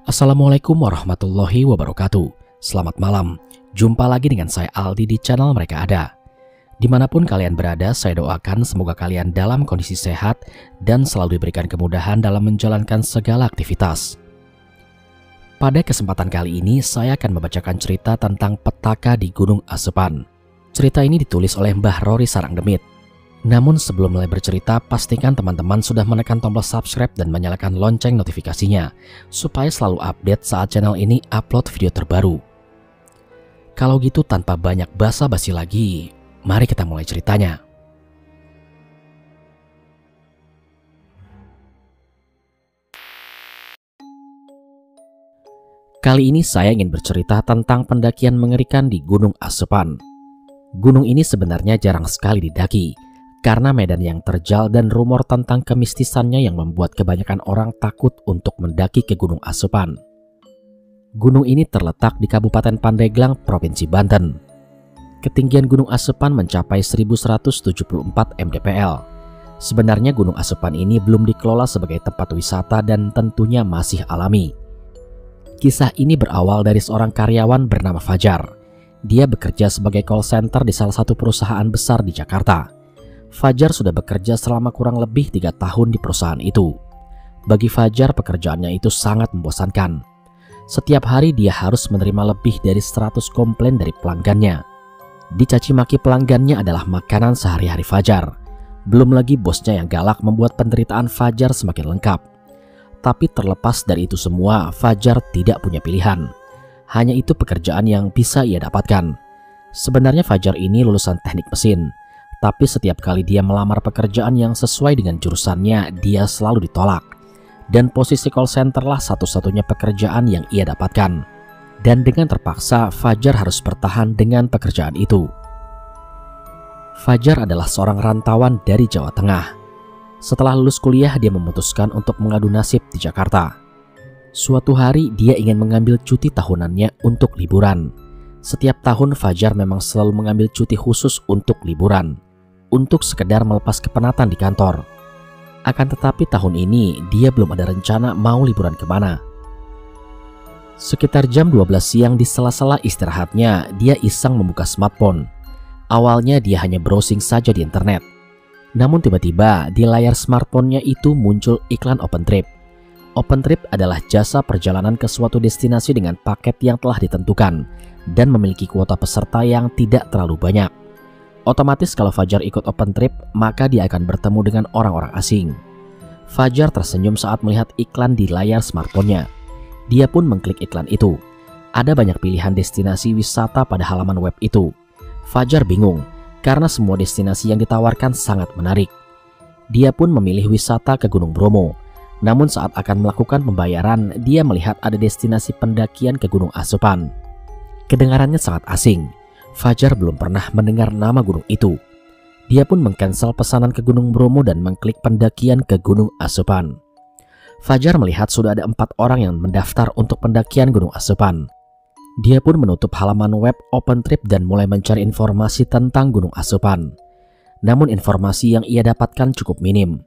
Assalamualaikum warahmatullahi wabarakatuh. Selamat malam, jumpa lagi dengan saya Aldi di channel Mereka Ada. Dimanapun kalian berada, saya doakan semoga kalian dalam kondisi sehat dan selalu diberikan kemudahan dalam menjalankan segala aktivitas. Pada kesempatan kali ini, saya akan membacakan cerita tentang petaka di Gunung Asepan. Cerita ini ditulis oleh Mbah Rory Sarangdemit. Namun sebelum mulai bercerita, pastikan teman-teman sudah menekan tombol subscribe dan menyalakan lonceng notifikasinya, supaya selalu update saat channel ini upload video terbaru. Kalau gitu tanpa banyak basa-basi lagi, mari kita mulai ceritanya. Kali ini saya ingin bercerita tentang pendakian mengerikan di Gunung Asepan. Gunung ini sebenarnya jarang sekali didaki, karena medan yang terjal dan rumor tentang kemistisannya yang membuat kebanyakan orang takut untuk mendaki ke Gunung Asepan. Gunung ini terletak di Kabupaten Pandeglang, Provinsi Banten. Ketinggian Gunung Asepan mencapai 1174 mdpl. Sebenarnya Gunung Asepan ini belum dikelola sebagai tempat wisata dan tentunya masih alami. Kisah ini berawal dari seorang karyawan bernama Fajar. Dia bekerja sebagai call center di salah satu perusahaan besar di Jakarta. Fajar sudah bekerja selama kurang lebih 3 tahun di perusahaan itu. Bagi Fajar, pekerjaannya itu sangat membosankan. Setiap hari dia harus menerima lebih dari 100 komplain dari pelanggannya. Dicaci maki pelanggannya adalah makanan sehari-hari Fajar. Belum lagi bosnya yang galak membuat penderitaan Fajar semakin lengkap. Tapi terlepas dari itu semua, Fajar tidak punya pilihan. Hanya itu pekerjaan yang bisa ia dapatkan. Sebenarnya Fajar ini lulusan teknik mesin. Tapi setiap kali dia melamar pekerjaan yang sesuai dengan jurusannya, dia selalu ditolak. Dan posisi call center lah satu-satunya pekerjaan yang ia dapatkan. Dan dengan terpaksa, Fajar harus bertahan dengan pekerjaan itu. Fajar adalah seorang rantauan dari Jawa Tengah. Setelah lulus kuliah, dia memutuskan untuk mengadu nasib di Jakarta. Suatu hari, dia ingin mengambil cuti tahunannya untuk liburan. Setiap tahun, Fajar memang selalu mengambil cuti khusus untuk liburan. Untuk sekedar melepas kepenatan di kantor. Akan tetapi tahun ini dia belum ada rencana mau liburan kemana. Sekitar jam 12 siang di sela-sela istirahatnya, dia iseng membuka smartphone. Awalnya dia hanya browsing saja di internet. Namun tiba-tiba di layar smartphone-nya itu muncul iklan OpenTrip. OpenTrip adalah jasa perjalanan ke suatu destinasi dengan paket yang telah ditentukan dan memiliki kuota peserta yang tidak terlalu banyak. Otomatis kalau Fajar ikut OpenTrip, maka dia akan bertemu dengan orang-orang asing. Fajar tersenyum saat melihat iklan di layar smartphone-nya. Dia pun mengklik iklan itu. Ada banyak pilihan destinasi wisata pada halaman web itu. Fajar bingung, karena semua destinasi yang ditawarkan sangat menarik. Dia pun memilih wisata ke Gunung Bromo. Namun saat akan melakukan pembayaran, dia melihat ada destinasi pendakian ke Gunung Asepan. Kedengarannya sangat asing. Fajar belum pernah mendengar nama gunung itu. Dia pun mengcancel pesanan ke Gunung Bromo dan mengklik pendakian ke Gunung Asepan. Fajar melihat sudah ada 4 orang yang mendaftar untuk pendakian Gunung Asepan. Dia pun menutup halaman web OpenTrip dan mulai mencari informasi tentang Gunung Asepan. Namun informasi yang ia dapatkan cukup minim.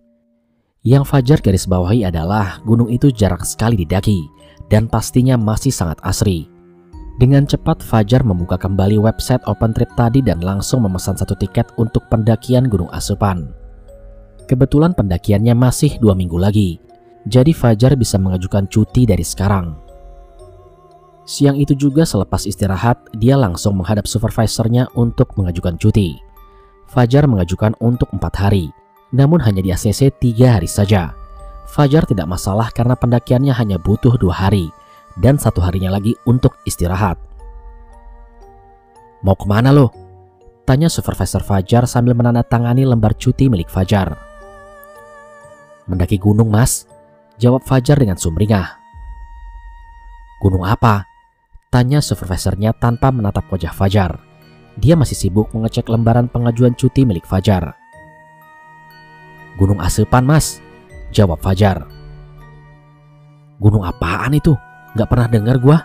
Yang Fajar garis bawahi adalah gunung itu jarang sekali didaki dan pastinya masih sangat asri. Dengan cepat Fajar membuka kembali website OpenTrip tadi dan langsung memesan 1 tiket untuk pendakian Gunung Asepan. Kebetulan pendakiannya masih 2 minggu lagi, jadi Fajar bisa mengajukan cuti dari sekarang. Siang itu juga selepas istirahat, dia langsung menghadap supervisornya untuk mengajukan cuti. Fajar mengajukan untuk 4 hari, namun hanya di ACC 3 hari saja. Fajar tidak masalah karena pendakiannya hanya butuh 2 hari. Dan 1 harinya lagi untuk istirahat. "Mau kemana lo?" tanya supervisor Fajar sambil menandatangani lembar cuti milik Fajar. "Mendaki gunung, Mas," jawab Fajar dengan sumringah. "Gunung apa?" tanya supervisornya tanpa menatap wajah Fajar. Dia masih sibuk mengecek lembaran pengajuan cuti milik Fajar. "Gunung Asepan, Mas," jawab Fajar. "Gunung apaan itu? Gak pernah dengar gua,"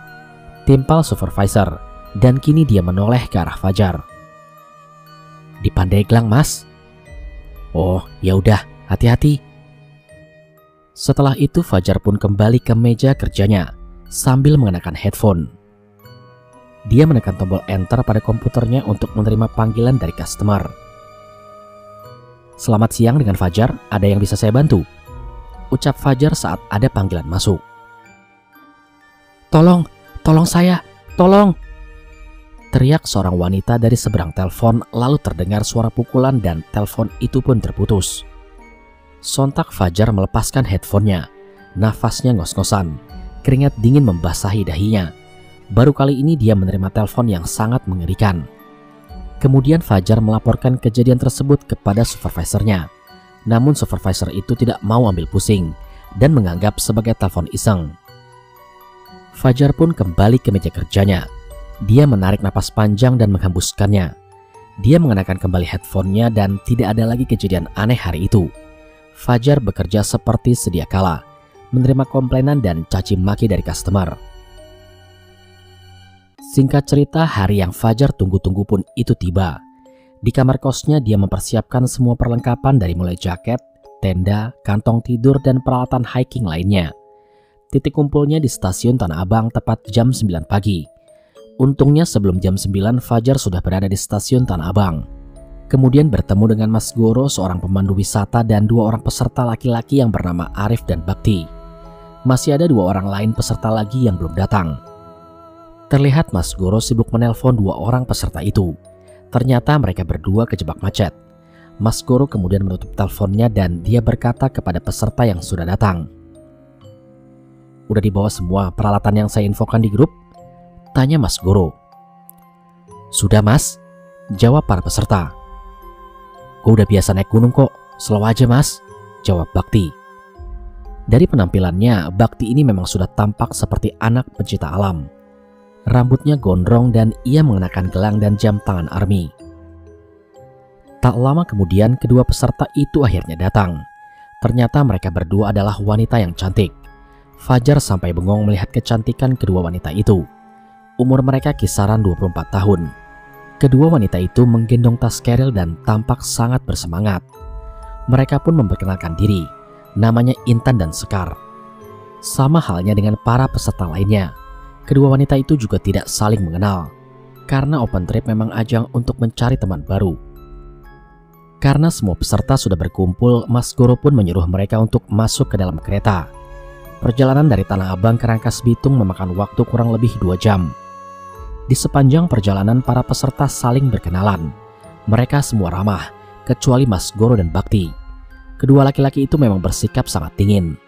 timpal supervisor, dan kini dia menoleh ke arah Fajar. "Di Pandeglang, Mas." "Oh, ya udah, hati-hati." Setelah itu Fajar pun kembali ke meja kerjanya. sambil mengenakan headphone. Dia menekan tombol enter pada komputernya untuk menerima panggilan dari customer. "Selamat siang, dengan Fajar, ada yang bisa saya bantu?" ucap Fajar saat ada panggilan masuk. Tolong saya, tolong!" teriak seorang wanita dari seberang telepon, lalu terdengar suara pukulan dan telepon itu pun terputus. Sontak Fajar melepaskan headphonenya. Nafasnya ngos-ngosan, keringat dingin membasahi dahinya. Baru kali ini dia menerima telepon yang sangat mengerikan. Kemudian Fajar melaporkan kejadian tersebut kepada supervisornya. Namun supervisor itu tidak mau ambil pusing dan menganggap sebagai telepon iseng. Fajar pun kembali ke meja kerjanya. Dia menarik napas panjang dan menghembuskannya. Dia mengenakan kembali headphonenya dan tidak ada lagi kejadian aneh hari itu. Fajar bekerja seperti sedia kala, menerima komplainan dan caci maki dari customer. Singkat cerita, hari yang Fajar tunggu-tunggu pun itu tiba. Di kamar kosnya dia mempersiapkan semua perlengkapan dari mulai jaket, tenda, kantong tidur, dan peralatan hiking lainnya. Titik kumpulnya di stasiun Tanah Abang tepat jam 9 pagi. Untungnya sebelum jam 9 Fajar sudah berada di stasiun Tanah Abang. Kemudian bertemu dengan Mas Goro, seorang pemandu wisata, dan 2 orang peserta laki-laki yang bernama Arif dan Bakti. Masih ada 2 orang lain peserta lagi yang belum datang. Terlihat Mas Goro sibuk menelpon 2 orang peserta itu. Ternyata mereka berdua kejebak macet. Mas Goro kemudian menutup teleponnya dan dia berkata kepada peserta yang sudah datang, "Udah dibawa semua peralatan yang saya infokan di grup?" tanya Mas Goro. "Sudah Mas," jawab para peserta. "Gue udah biasa naik gunung kok, slow aja Mas," jawab Bakti. Dari penampilannya, Bakti ini memang sudah tampak seperti anak pencinta alam. Rambutnya gondrong dan ia mengenakan gelang dan jam tangan army. Tak lama kemudian kedua peserta itu akhirnya datang. Ternyata mereka berdua adalah wanita yang cantik. Fajar sampai bengong melihat kecantikan kedua wanita itu. Umur mereka kisaran 24 tahun. Kedua wanita itu menggendong tas keril dan tampak sangat bersemangat. Mereka pun memperkenalkan diri. Namanya Intan dan Sekar. Sama halnya dengan para peserta lainnya. Kedua wanita itu juga tidak saling mengenal, karena open trip memang ajang untuk mencari teman baru. Karena semua peserta sudah berkumpul, Mas Goro pun menyuruh mereka untuk masuk ke dalam kereta. Perjalanan dari Tanah Abang ke Rangkas Bitung memakan waktu kurang lebih 2 jam. Di sepanjang perjalanan para peserta saling berkenalan. Mereka semua ramah, kecuali Mas Goro dan Bakti. Kedua laki-laki itu memang bersikap sangat dingin.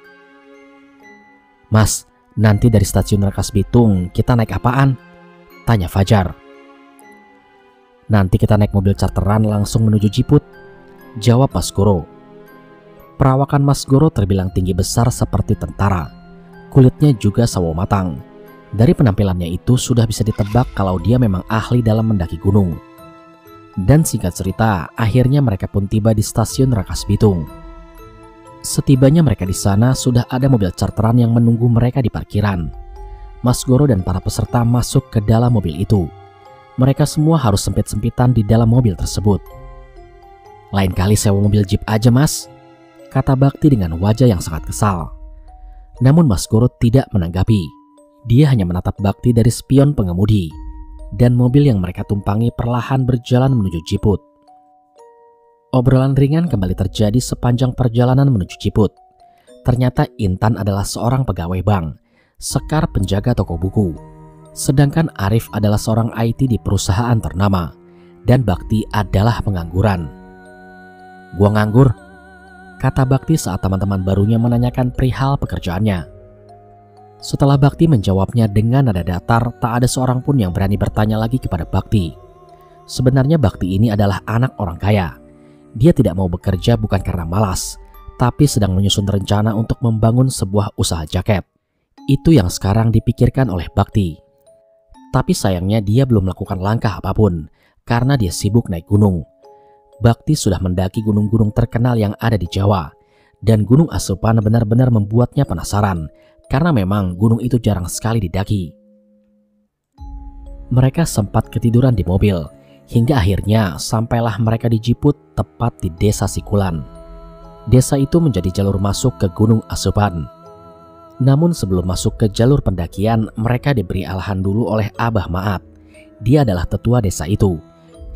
"Mas, nanti dari stasiun Rangkas Bitung kita naik apaan?" tanya Fajar. "Nanti kita naik mobil charteran langsung menuju Jiput," jawab Mas Goro. Perawakan Mas Goro terbilang tinggi besar seperti tentara. Kulitnya juga sawo matang. Dari penampilannya itu sudah bisa ditebak kalau dia memang ahli dalam mendaki gunung. Dan singkat cerita, akhirnya mereka pun tiba di stasiun Rangkas Bitung. Setibanya mereka di sana, sudah ada mobil charteran yang menunggu mereka di parkiran. Mas Goro dan para peserta masuk ke dalam mobil itu. Mereka semua harus sempit-sempitan di dalam mobil tersebut. "Lain kali sewa mobil jeep aja Mas," kata Bakti dengan wajah yang sangat kesal. Namun Mas Goro tidak menanggapi. Dia hanya menatap Bakti dari spion pengemudi. Dan mobil yang mereka tumpangi perlahan berjalan menuju Jiput. Obrolan ringan kembali terjadi sepanjang perjalanan menuju Jiput. Ternyata Intan adalah seorang pegawai bank, Sekar penjaga toko buku. Sedangkan Arif adalah seorang IT di perusahaan ternama, dan Bakti adalah pengangguran. "Gua nganggur," kata Bakti saat teman-teman barunya menanyakan perihal pekerjaannya. Setelah Bakti menjawabnya dengan nada datar, tak ada seorang pun yang berani bertanya lagi kepada Bakti. Sebenarnya Bakti ini adalah anak orang kaya. Dia tidak mau bekerja bukan karena malas, tapi sedang menyusun rencana untuk membangun sebuah usaha jaket. Itu yang sekarang dipikirkan oleh Bakti. Tapi sayangnya dia belum melakukan langkah apapun, karena dia sibuk naik gunung. Bakti sudah mendaki gunung-gunung terkenal yang ada di Jawa, dan Gunung Asupan benar-benar membuatnya penasaran, karena memang gunung itu jarang sekali didaki. Mereka sempat ketiduran di mobil, hingga akhirnya sampailah mereka di Jiput, tepat di Desa Sikulan. Desa itu menjadi jalur masuk ke Gunung Asupan. Namun sebelum masuk ke jalur pendakian, mereka diberi arahan dulu oleh Abah Maat. Dia adalah tetua desa itu.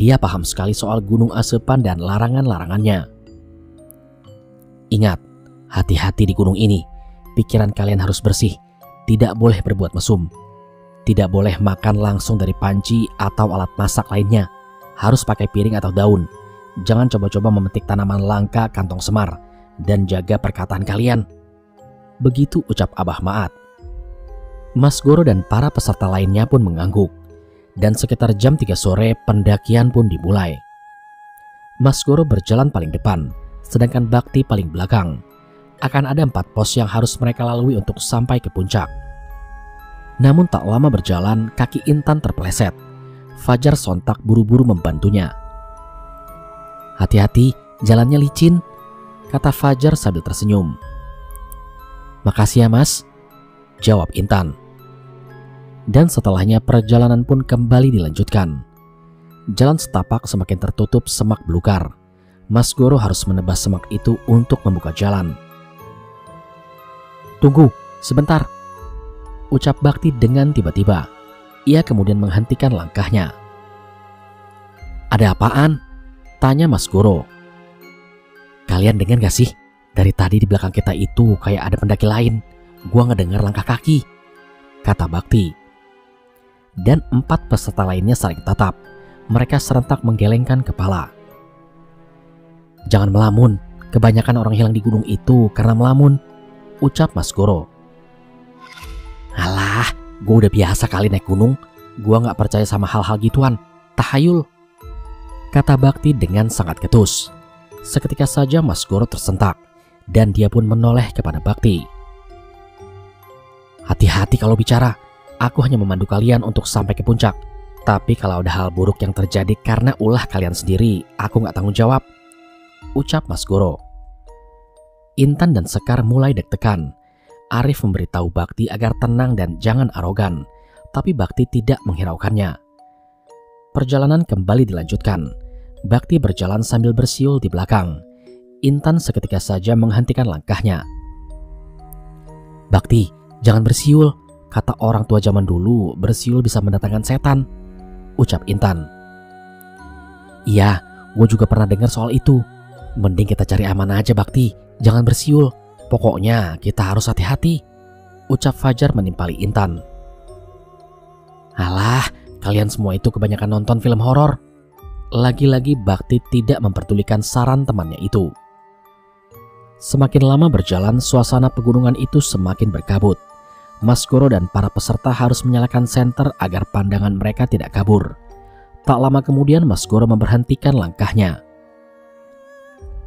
Dia paham sekali soal Gunung Asepan dan larangan-larangannya. Ingat, hati-hati di gunung ini. Pikiran kalian harus bersih. Tidak boleh berbuat mesum. Tidak boleh makan langsung dari panci atau alat masak lainnya. Harus pakai piring atau daun. Jangan coba-coba memetik tanaman langka kantong semar. Dan jaga perkataan kalian. Begitu ucap Abah Maat. Mas Goro dan para peserta lainnya pun mengangguk. Dan sekitar jam 3 sore pendakian pun dimulai. Mas Goro berjalan paling depan, sedangkan Bakti paling belakang. Akan ada 4 pos yang harus mereka lalui untuk sampai ke puncak. Namun tak lama berjalan, kaki Intan terpeleset. Fajar sontak buru-buru membantunya. "Hati-hati, jalannya licin," kata Fajar sambil tersenyum. "Makasih ya mas," jawab Intan. Dan setelahnya perjalanan pun kembali dilanjutkan. Jalan setapak semakin tertutup semak belukar. Mas Goro harus menebas semak itu untuk membuka jalan. "Tunggu, sebentar," ucap Bakti dengan tiba-tiba. Ia kemudian menghentikan langkahnya. "Ada apaan?" tanya Mas Goro. "Kalian dengar gak sih? Dari tadi di belakang kita itu kayak ada pendaki lain. Gua ngedengar langkah kaki," kata Bakti. Dan 4 peserta lainnya saling tatap. Mereka serentak menggelengkan kepala. "Jangan melamun. Kebanyakan orang hilang di gunung itu karena melamun," ucap Mas Goro. "Alah, gue udah biasa kali naik gunung. Gue gak percaya sama hal-hal gituan. Tahayul," kata Bakti dengan sangat ketus. Seketika saja Mas Goro tersentak. Dan dia pun menoleh kepada Bakti. "Hati-hati kalau bicara. Aku hanya memandu kalian untuk sampai ke puncak. Tapi kalau ada hal buruk yang terjadi karena ulah kalian sendiri, aku gak tanggung jawab," ucap Mas Goro. Intan dan Sekar mulai deg-degan. Arif memberitahu Bakti agar tenang dan jangan arogan. Tapi Bakti tidak menghiraukannya. Perjalanan kembali dilanjutkan. Bakti berjalan sambil bersiul di belakang. Intan seketika saja menghentikan langkahnya. "Bakti, jangan bersiul. Kata orang tua zaman dulu, bersiul bisa mendatangkan setan," ucap Intan. "Iya, gue juga pernah dengar soal itu. Mending kita cari aman aja Bakti. Jangan bersiul. Pokoknya kita harus hati-hati," ucap Fajar menimpali Intan. "Alah, kalian semua itu kebanyakan nonton film horor." Lagi-lagi Bakti tidak memperdulikan saran temannya itu. Semakin lama berjalan, suasana pegunungan itu semakin berkabut. Mas Goro dan para peserta harus menyalakan senter agar pandangan mereka tidak kabur. Tak lama kemudian Mas Goro memberhentikan langkahnya.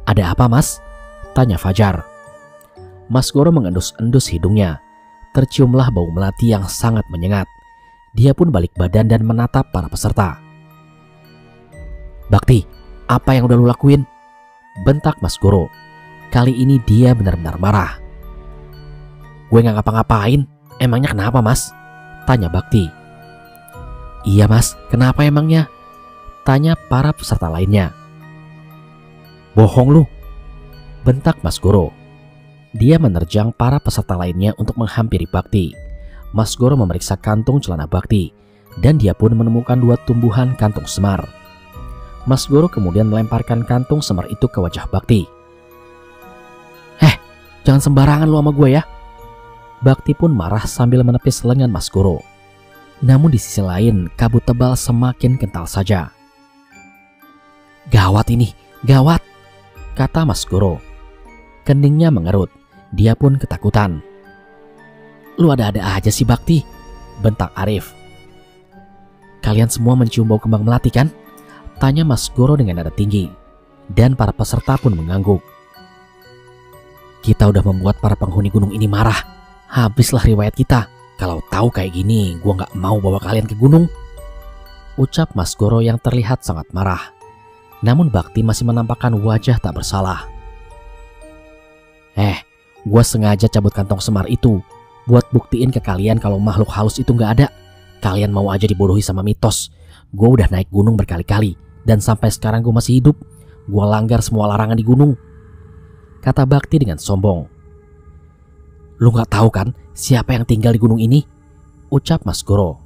"Ada apa mas?" tanya Fajar. Mas Goro mengendus-endus hidungnya. Terciumlah bau melati yang sangat menyengat. Dia pun balik badan dan menatap para peserta. "Bakti, apa yang udah lu lakuin?" bentak Mas Goro. Kali ini dia benar-benar marah. "Gue gak ngapa-ngapain. Emangnya kenapa mas?" tanya Bakti. "Iya mas, kenapa emangnya?" tanya para peserta lainnya. "Bohong lu," bentak Mas Goro. Dia menerjang para peserta lainnya untuk menghampiri Bakti. Mas Goro memeriksa kantung celana Bakti. Dan dia pun menemukan 2 tumbuhan kantung semar. Mas Goro kemudian melemparkan kantung semar itu ke wajah Bakti. "Jangan sembarangan lu sama gue ya." Bakti pun marah sambil menepis lengan Mas Goro. Namun di sisi lain, kabut tebal semakin kental saja. "Gawat ini, gawat," kata Mas Goro. Keningnya mengerut. Dia pun ketakutan. "Lu ada-ada aja sih Bakti," bentak Arif. "Kalian semua mencium bau kembang melati kan?" tanya Mas Goro dengan nada tinggi. Dan para peserta pun mengangguk. "Kita udah membuat para penghuni gunung ini marah. Habislah riwayat kita. Kalau tahu kayak gini, gua gak mau bawa kalian ke gunung," ucap Mas Goro yang terlihat sangat marah. Namun Bakti masih menampakkan wajah tak bersalah. Gua sengaja cabut kantong semar itu buat buktiin ke kalian kalau makhluk halus itu gak ada. Kalian mau aja dibodohi sama mitos. Gua udah naik gunung berkali-kali dan sampai sekarang gua masih hidup. Gua langgar semua larangan di gunung," kata Bakti dengan sombong. "Lu gak tahu kan siapa yang tinggal di gunung ini?" ucap Mas Goro.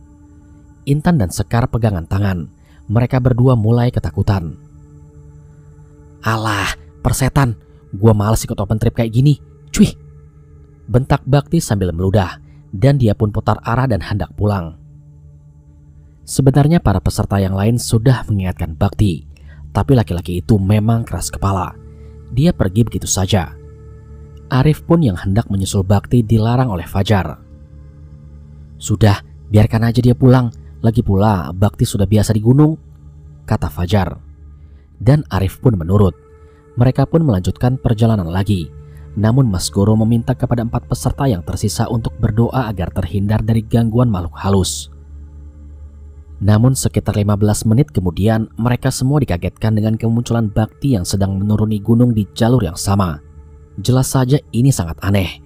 Intan dan Sekar pegangan tangan. Mereka berdua mulai ketakutan. "Alah, persetan. Gua males ikut open trip kayak gini. Cuy!" bentak Bakti sambil meludah, dan dia pun putar arah dan hendak pulang. Sebenarnya para peserta yang lain sudah mengingatkan Bakti, tapi laki-laki itu memang keras kepala. Dia pergi begitu saja. Arif pun yang hendak menyusul Bakti dilarang oleh Fajar. "Sudah, biarkan aja dia pulang. Lagi pula Bakti sudah biasa di gunung," kata Fajar. Dan Arif pun menurut. Mereka pun melanjutkan perjalanan lagi. Namun Mas Goro meminta kepada 4 peserta yang tersisa untuk berdoa agar terhindar dari gangguan makhluk halus. Namun sekitar 15 menit kemudian mereka semua dikagetkan dengan kemunculan Bakti yang sedang menuruni gunung di jalur yang sama. Jelas saja ini sangat aneh.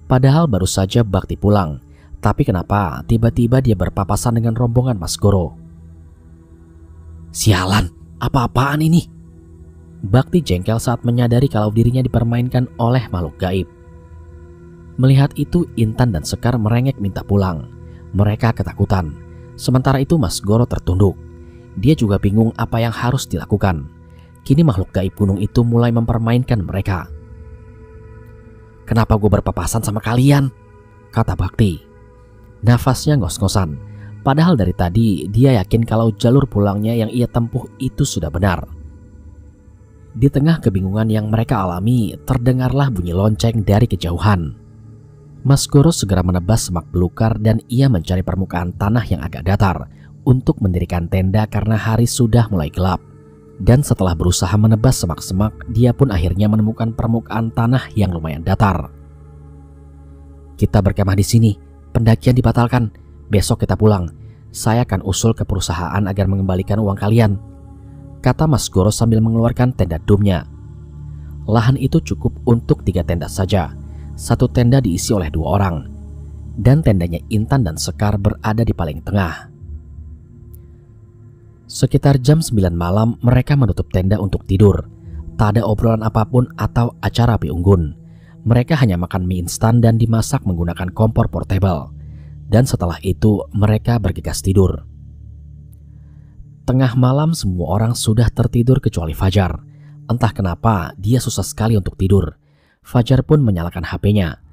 Padahal baru saja Bakti pulang, tapi kenapa tiba-tiba dia berpapasan dengan rombongan Mas Goro? "Sialan, apa-apaan ini?" Bakti jengkel saat menyadari kalau dirinya dipermainkan oleh makhluk gaib. Melihat itu, Intan dan Sekar merengek minta pulang. Mereka ketakutan. Sementara itu Mas Goro tertunduk. Dia juga bingung apa yang harus dilakukan. Kini makhluk gaib gunung itu mulai mempermainkan mereka. "Kenapa gue berpapasan sama kalian?" kata Bakti. Nafasnya ngos-ngosan. Padahal dari tadi dia yakin kalau jalur pulangnya yang ia tempuh itu sudah benar. Di tengah kebingungan yang mereka alami, terdengarlah bunyi lonceng dari kejauhan. Mas Goro segera menebas semak belukar dan ia mencari permukaan tanah yang agak datar untuk mendirikan tenda karena hari sudah mulai gelap. Dan setelah berusaha menebas semak-semak, dia pun akhirnya menemukan permukaan tanah yang lumayan datar. "Kita berkemah di sini. Pendakian dibatalkan. Besok kita pulang. Saya akan usul ke perusahaan agar mengembalikan uang kalian," kata Mas Goro sambil mengeluarkan tenda dumnya. Lahan itu cukup untuk 3 tenda saja. 1 tenda diisi oleh 2 orang. Dan tendanya Intan dan Sekar berada di paling tengah. Sekitar jam 9 malam mereka menutup tenda untuk tidur. Tak ada obrolan apapun atau acara api unggun. Mereka hanya makan mie instan dan dimasak menggunakan kompor portable. Dan setelah itu mereka bergegas tidur. Tengah malam semua orang sudah tertidur kecuali Fajar. Entah kenapa dia susah sekali untuk tidur. Fajar pun menyalakan HP-nya.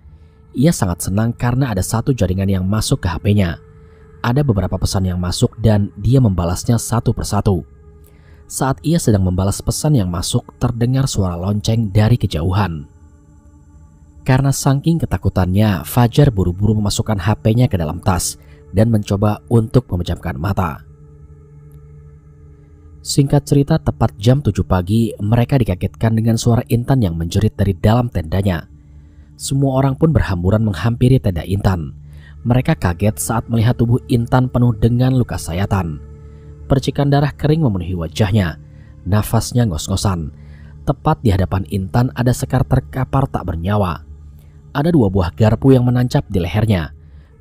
Ia sangat senang karena ada 1 jaringan yang masuk ke HP-nya. Ada beberapa pesan yang masuk dan dia membalasnya satu persatu. Saat ia sedang membalas pesan yang masuk, terdengar suara lonceng dari kejauhan. Karena saking ketakutannya, Fajar buru-buru memasukkan HP-nya ke dalam tas dan mencoba untuk memejamkan mata. Singkat cerita, tepat jam 7 pagi, mereka dikagetkan dengan suara Intan yang menjerit dari dalam tendanya. Semua orang pun berhamburan menghampiri tenda Intan. Mereka kaget saat melihat tubuh Intan penuh dengan luka sayatan. Percikan darah kering memenuhi wajahnya. Nafasnya ngos-ngosan. Tepat di hadapan Intan ada Sekar terkapar tak bernyawa. Ada 2 buah garpu yang menancap di lehernya.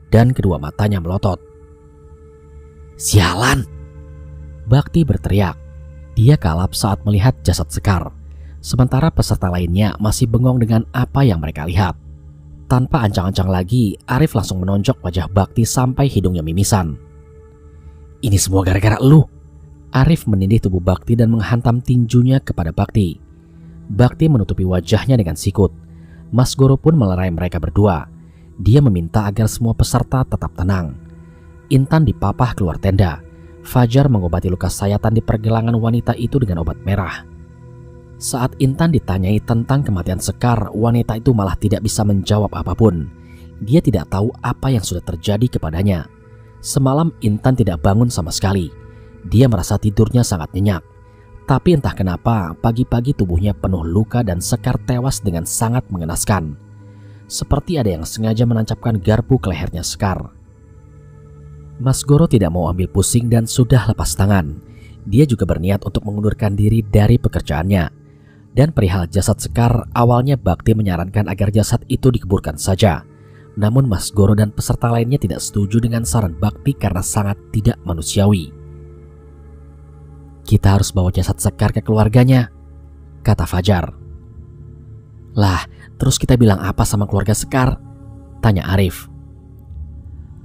Dan kedua matanya melotot. "Sialan!" Bakti berteriak. Dia kalap saat melihat jasad Sekar. Sementara peserta lainnya masih bengong dengan apa yang mereka lihat. Tanpa ancang-ancang lagi, Arif langsung menonjok wajah Bakti sampai hidungnya mimisan. "Ini semua gara-gara lu." Arif menindih tubuh Bakti dan menghantam tinjunya kepada Bakti. Bakti menutupi wajahnya dengan sikut. Mas Goro pun melerai mereka berdua. Dia meminta agar semua peserta tetap tenang. Intan dipapah keluar tenda. Fajar mengobati luka sayatan di pergelangan wanita itu dengan obat merah. Saat Intan ditanyai tentang kematian Sekar, wanita itu malah tidak bisa menjawab apapun. Dia tidak tahu apa yang sudah terjadi kepadanya. Semalam Intan tidak bangun sama sekali. Dia merasa tidurnya sangat nyenyak. Tapi entah kenapa pagi-pagi tubuhnya penuh luka dan Sekar tewas dengan sangat mengenaskan. Seperti ada yang sengaja menancapkan garpu ke lehernya Sekar. Mas Goro tidak mau ambil pusing dan sudah lepas tangan. Dia juga berniat untuk mengundurkan diri dari pekerjaannya. Dan perihal jasad Sekar, awalnya Bakti menyarankan agar jasad itu dikuburkan saja. Namun Mas Goro dan peserta lainnya tidak setuju dengan saran Bakti karena sangat tidak manusiawi. "Kita harus bawa jasad Sekar ke keluarganya," kata Fajar. "Lah, terus kita bilang apa sama keluarga Sekar?" Tanya Arif.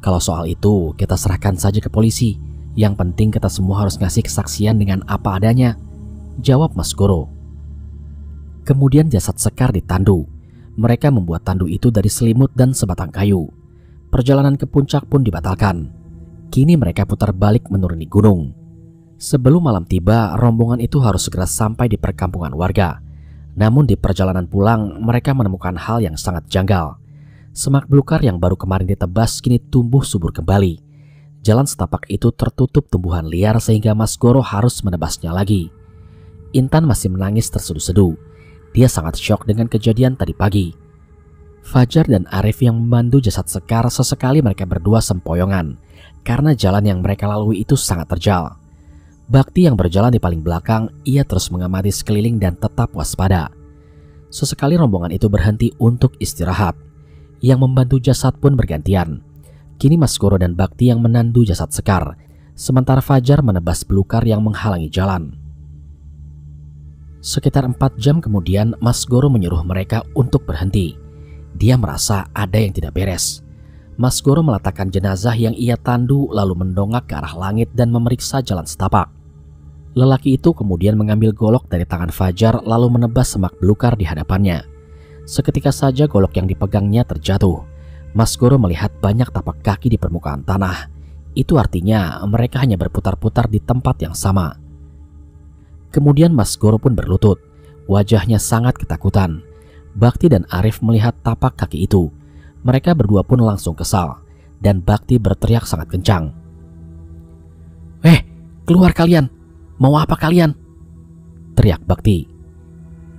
Kalau soal itu kita serahkan saja ke polisi. Yang penting kita semua harus ngasih kesaksian dengan apa adanya, jawab Mas Goro. Kemudian jasad Sekar ditandu. Mereka membuat tandu itu dari selimut dan sebatang kayu. Perjalanan ke puncak pun dibatalkan. Kini mereka putar balik menuruni gunung. Sebelum malam tiba, rombongan itu harus segera sampai di perkampungan warga. Namun di perjalanan pulang, mereka menemukan hal yang sangat janggal. Semak belukar yang baru kemarin ditebas kini tumbuh subur kembali. Jalan setapak itu tertutup tumbuhan liar sehingga Mas Goro harus menebasnya lagi. Intan masih menangis terseduh-seduh. Dia sangat syok dengan kejadian tadi pagi. Fajar dan Arif yang memandu jasad Sekar, sesekali mereka berdua sempoyongan karena jalan yang mereka lalui itu sangat terjal. Bakti yang berjalan di paling belakang, ia terus mengamati sekeliling dan tetap waspada. Sesekali rombongan itu berhenti untuk istirahat. Yang membantu jasad pun bergantian. Kini Mas Goro dan Bakti yang menandu jasad Sekar, sementara Fajar menebas belukar yang menghalangi jalan. Sekitar 4 jam kemudian Mas Goro menyuruh mereka untuk berhenti. Dia merasa ada yang tidak beres. Mas Goro meletakkan jenazah yang ia tandu lalu mendongak ke arah langit dan memeriksa jalan setapak. Lelaki itu kemudian mengambil golok dari tangan Fajar lalu menebas semak belukar di hadapannya. Seketika saja golok yang dipegangnya terjatuh. Mas Goro melihat banyak tapak kaki di permukaan tanah. Itu artinya mereka hanya berputar-putar di tempat yang sama. Kemudian Mas Goro pun berlutut. Wajahnya sangat ketakutan. Bakti dan Arif melihat tapak kaki itu. Mereka berdua pun langsung kesal. Dan Bakti berteriak sangat kencang. Keluar kalian! Mau apa kalian? Teriak Bakti.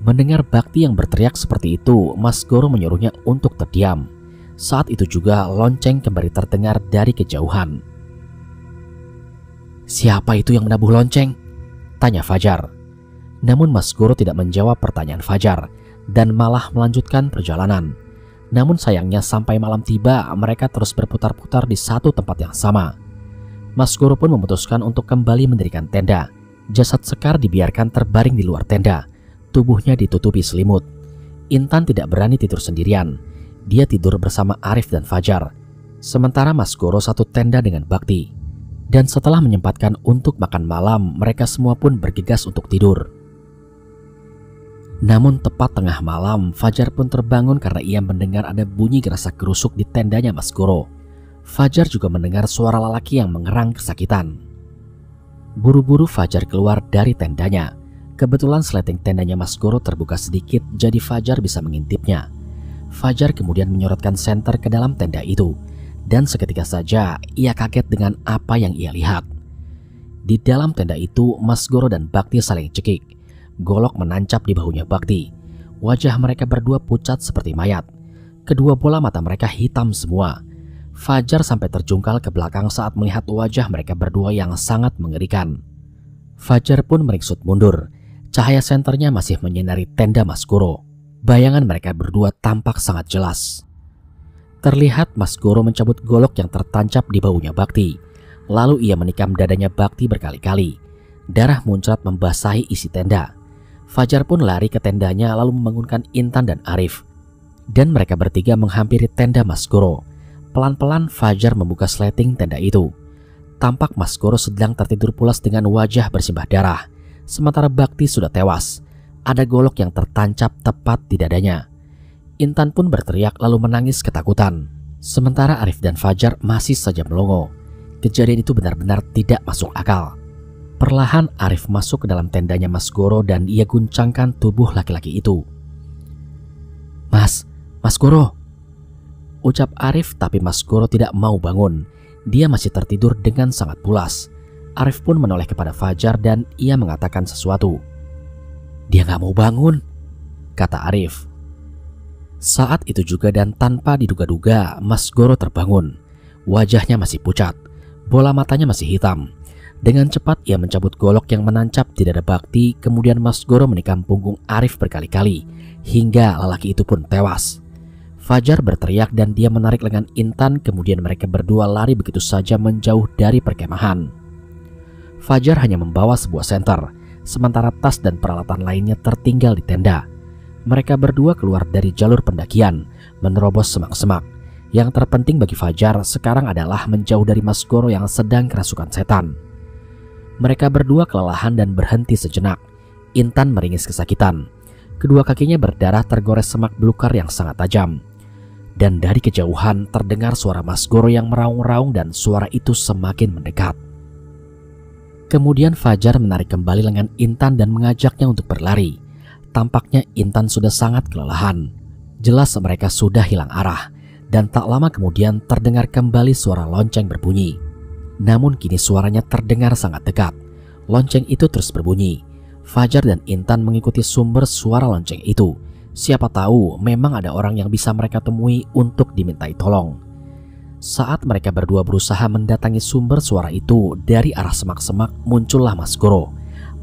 Mendengar Bakti yang berteriak seperti itu, Mas Goro menyuruhnya untuk terdiam. Saat itu juga lonceng kembali terdengar dari kejauhan. Siapa itu yang menabuh lonceng? Tanya Fajar. Namun Mas Goro tidak menjawab pertanyaan Fajar dan malah melanjutkan perjalanan. Namun sayangnya sampai malam tiba mereka terus berputar-putar di satu tempat yang sama. Mas Goro pun memutuskan untuk kembali mendirikan tenda. Jasad Sekar dibiarkan terbaring di luar tenda. Tubuhnya ditutupi selimut. Intan tidak berani tidur sendirian. Dia tidur bersama Arif dan Fajar. Sementara Mas Goro satu tenda dengan Bakti. Dan setelah menyempatkan untuk makan malam, mereka semua pun bergegas untuk tidur. Namun tepat tengah malam, Fajar pun terbangun karena ia mendengar ada bunyi gerasak gerusuk di tendanya Mas Goro. Fajar juga mendengar suara lelaki yang mengerang kesakitan. Buru-buru Fajar keluar dari tendanya. Kebetulan sleting tendanya Mas Goro terbuka sedikit, jadi Fajar bisa mengintipnya. Fajar kemudian menyorotkan senter ke dalam tenda itu, dan seketika saja ia kaget dengan apa yang ia lihat. Di dalam tenda itu, Mas Goro dan Bakti saling cekik. Golok menancap di bahunya Bakti. Wajah mereka berdua pucat seperti mayat. Kedua bola mata mereka hitam semua. Fajar sampai terjungkal ke belakang saat melihat wajah mereka berdua yang sangat mengerikan. Fajar pun meringsut mundur. Cahaya senternya masih menyinari tenda Mas Goro. Bayangan mereka berdua tampak sangat jelas. Terlihat Mas Goro mencabut golok yang tertancap di bahunya Bakti. Lalu ia menikam dadanya Bakti berkali-kali. Darah muncrat membasahi isi tenda. Fajar pun lari ke tendanya lalu membangunkan Intan dan Arif. Dan mereka bertiga menghampiri tenda Mas Goro. Pelan-pelan Fajar membuka sleting tenda itu. Tampak Mas Goro sedang tertidur pulas dengan wajah bersimbah darah. Sementara Bakti sudah tewas. Ada golok yang tertancap tepat di dadanya. Intan pun berteriak lalu menangis ketakutan. Sementara Arif dan Fajar masih saja melongo. Kejadian itu benar-benar tidak masuk akal. Perlahan Arif masuk ke dalam tendanya Mas Goro dan ia guncangkan tubuh laki-laki itu. Mas Goro. Ucap Arif, tapi Mas Goro tidak mau bangun. Dia masih tertidur dengan sangat pulas. Arif pun menoleh kepada Fajar dan ia mengatakan sesuatu. Dia gak mau bangun, kata Arif. Saat itu juga dan tanpa diduga-duga, Mas Goro terbangun. Wajahnya masih pucat, bola matanya masih hitam. Dengan cepat ia mencabut golok yang menancap di dada Bakti, kemudian Mas Goro menikam punggung Arif berkali-kali, hingga lelaki itu pun tewas. Fajar berteriak dan dia menarik lengan Intan, kemudian mereka berdua lari begitu saja menjauh dari perkemahan. Fajar hanya membawa sebuah senter, sementara tas dan peralatan lainnya tertinggal di tenda. Mereka berdua keluar dari jalur pendakian, menerobos semak-semak. Yang terpenting bagi Fajar sekarang adalah menjauh dari Mas Goro yang sedang kerasukan setan. Mereka berdua kelelahan dan berhenti sejenak. Intan meringis kesakitan. Kedua kakinya berdarah tergores semak belukar yang sangat tajam. Dan dari kejauhan terdengar suara Mas Goro yang meraung-raung dan suara itu semakin mendekat. Kemudian Fajar menarik kembali lengan Intan dan mengajaknya untuk berlari. Tampaknya Intan sudah sangat kelelahan. Jelas mereka sudah hilang arah. Dan tak lama kemudian terdengar kembali suara lonceng berbunyi. Namun kini suaranya terdengar sangat dekat. Lonceng itu terus berbunyi. Fajar dan Intan mengikuti sumber suara lonceng itu. Siapa tahu memang ada orang yang bisa mereka temui untuk dimintai tolong. Saat mereka berdua berusaha mendatangi sumber suara itu, dari arah semak-semak muncullah Mas Goro.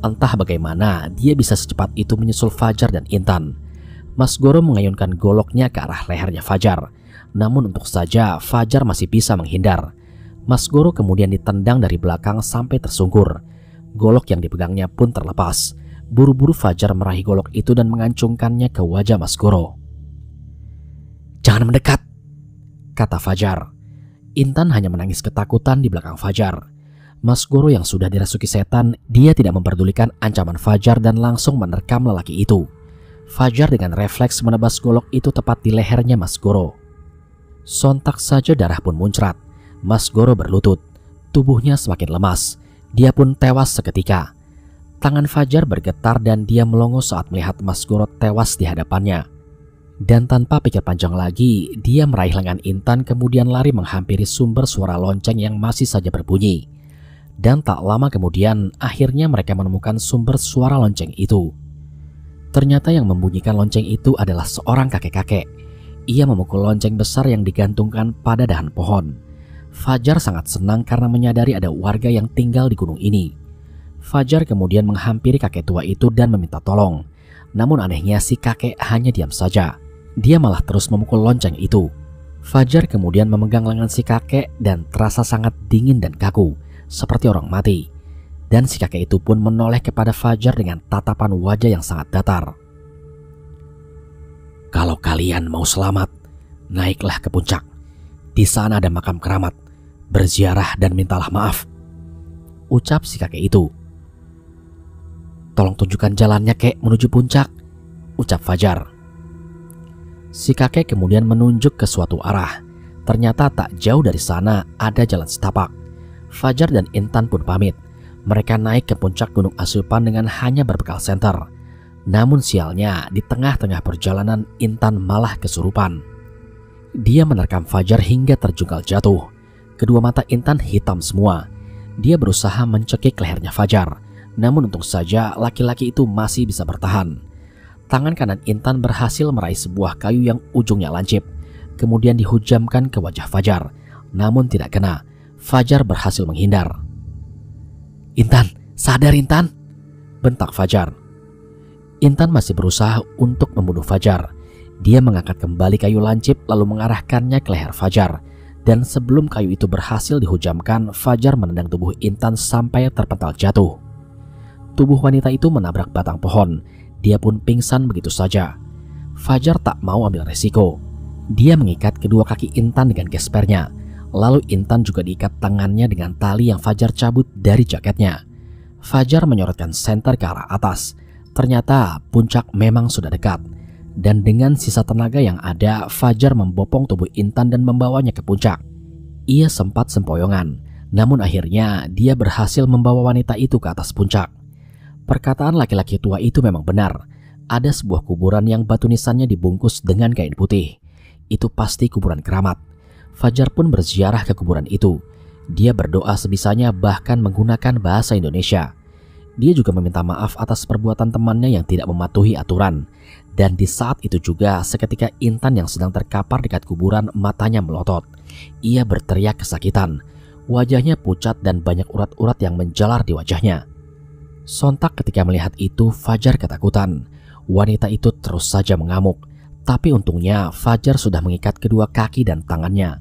Entah bagaimana dia bisa secepat itu menyusul Fajar dan Intan. Mas Goro mengayunkan goloknya ke arah lehernya Fajar. Namun untuk saja Fajar masih bisa menghindar. Mas Goro kemudian ditendang dari belakang sampai tersungkur. Golok yang dipegangnya pun terlepas. Buru-buru Fajar meraih golok itu dan mengancungkannya ke wajah Mas Goro. "Jangan mendekat," kata Fajar. Intan hanya menangis ketakutan di belakang Fajar. Mas Goro yang sudah dirasuki setan, dia tidak memperdulikan ancaman Fajar dan langsung menerkam lelaki itu. Fajar dengan refleks menebas golok itu tepat di lehernya Mas Goro. Sontak saja darah pun muncrat. Mas Goro berlutut. Tubuhnya semakin lemas. Dia pun tewas seketika. Tangan Fajar bergetar dan dia melongo saat melihat Mas Goro tewas di hadapannya. Dan tanpa pikir panjang lagi, dia meraih lengan Intan kemudian lari menghampiri sumber suara lonceng yang masih saja berbunyi. Dan tak lama kemudian akhirnya mereka menemukan sumber suara lonceng itu. Ternyata yang membunyikan lonceng itu adalah seorang kakek-kakek. Ia memukul lonceng besar yang digantungkan pada dahan pohon. Fajar sangat senang karena menyadari ada warga yang tinggal di gunung ini. Fajar kemudian menghampiri kakek tua itu dan meminta tolong. Namun anehnya si kakek hanya diam saja. Dia malah terus memukul lonceng itu. Fajar kemudian memegang lengan si kakek dan terasa sangat dingin dan kaku, seperti orang mati. Dan si kakek itu pun menoleh kepada Fajar dengan tatapan wajah yang sangat datar. "Kalau kalian mau selamat, naiklah ke puncak. Di sana ada makam keramat. Berziarah dan mintalah maaf," ucap si kakek itu. "Tolong tunjukkan jalannya, kek, menuju puncak," ucap Fajar. Si kakek kemudian menunjuk ke suatu arah. Ternyata tak jauh dari sana ada jalan setapak. Fajar dan Intan pun pamit. Mereka naik ke puncak Gunung Asupan dengan hanya berbekal senter. Namun sialnya, di tengah-tengah perjalanan Intan malah kesurupan. Dia menerkam Fajar hingga terjungkal jatuh. Kedua mata Intan hitam semua. Dia berusaha mencekik lehernya Fajar. Namun untung saja laki-laki itu masih bisa bertahan. Tangan kanan Intan berhasil meraih sebuah kayu yang ujungnya lancip. Kemudian dihujamkan ke wajah Fajar. Namun tidak kena. Fajar berhasil menghindar. "Intan, sadar Intan!" bentak Fajar. Intan masih berusaha untuk membunuh Fajar. Dia mengangkat kembali kayu lancip lalu mengarahkannya ke leher Fajar. Dan sebelum kayu itu berhasil dihujamkan, Fajar menendang tubuh Intan sampai terpental jatuh. Tubuh wanita itu menabrak batang pohon. Dia pun pingsan begitu saja. Fajar tak mau ambil resiko. Dia mengikat kedua kaki Intan dengan gespernya. Lalu Intan juga diikat tangannya dengan tali yang Fajar cabut dari jaketnya. Fajar menyorotkan senter ke arah atas. Ternyata puncak memang sudah dekat. Dan dengan sisa tenaga yang ada, Fajar membopong tubuh Intan dan membawanya ke puncak. Ia sempat sempoyongan. Namun akhirnya dia berhasil membawa wanita itu ke atas puncak. Perkataan laki-laki tua itu memang benar. Ada sebuah kuburan yang batu nisannya dibungkus dengan kain putih. Itu pasti kuburan keramat. Fajar pun berziarah ke kuburan itu. Dia berdoa sebisanya bahkan menggunakan bahasa Indonesia. Dia juga meminta maaf atas perbuatan temannya yang tidak mematuhi aturan. Dan di saat itu juga seketika Intan yang sedang terkapar dekat kuburan matanya melotot. Ia berteriak kesakitan. Wajahnya pucat dan banyak urat-urat yang menjalar di wajahnya. Sontak ketika melihat itu Fajar ketakutan. Wanita itu terus saja mengamuk. Tapi untungnya Fajar sudah mengikat kedua kaki dan tangannya.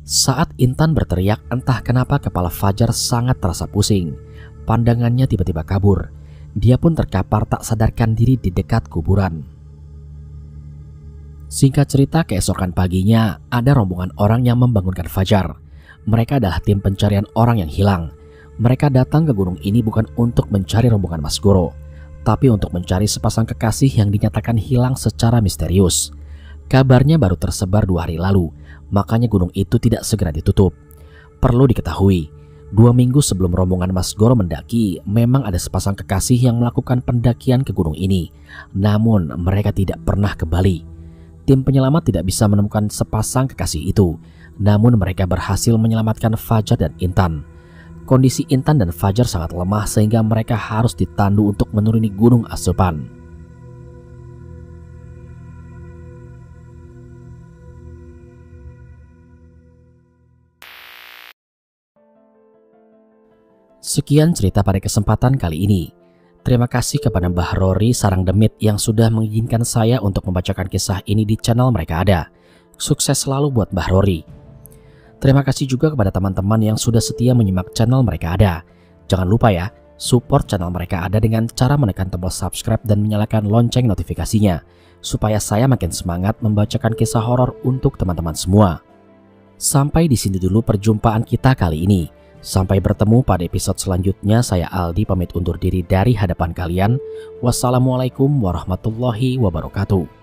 Saat Intan berteriak, entah kenapa kepala Fajar sangat terasa pusing. Pandangannya tiba-tiba kabur. Dia pun terkapar tak sadarkan diri di dekat kuburan. Singkat cerita, keesokan paginya ada rombongan orang yang membangunkan Fajar. Mereka adalah tim pencarian orang yang hilang. Mereka datang ke gunung ini bukan untuk mencari rombongan Mas Goro, tapi untuk mencari sepasang kekasih yang dinyatakan hilang secara misterius. Kabarnya baru tersebar 2 hari lalu, makanya gunung itu tidak segera ditutup. Perlu diketahui, 2 minggu sebelum rombongan Mas Goro mendaki, memang ada sepasang kekasih yang melakukan pendakian ke gunung ini. Namun mereka tidak pernah kembali. Tim penyelamat tidak bisa menemukan sepasang kekasih itu, namun mereka berhasil menyelamatkan Fajar dan Intan. Kondisi Intan dan Fajar sangat lemah sehingga mereka harus ditandu untuk menuruni Gunung Asupan. Sekian cerita pada kesempatan kali ini. Terima kasih kepada Mbah Rory Sarangdemit yang sudah mengizinkan saya untuk membacakan kisah ini di channel Mereka Ada. Sukses selalu buat Mbah Rory. Terima kasih juga kepada teman-teman yang sudah setia menyimak channel Mereka Ada. Jangan lupa ya, support channel Mereka Ada dengan cara menekan tombol subscribe dan menyalakan lonceng notifikasinya, supaya saya makin semangat membacakan kisah horor untuk teman-teman semua. Sampai di sini dulu perjumpaan kita kali ini. Sampai bertemu pada episode selanjutnya. Saya Aldi pamit undur diri dari hadapan kalian. Wassalamualaikum warahmatullahi wabarakatuh.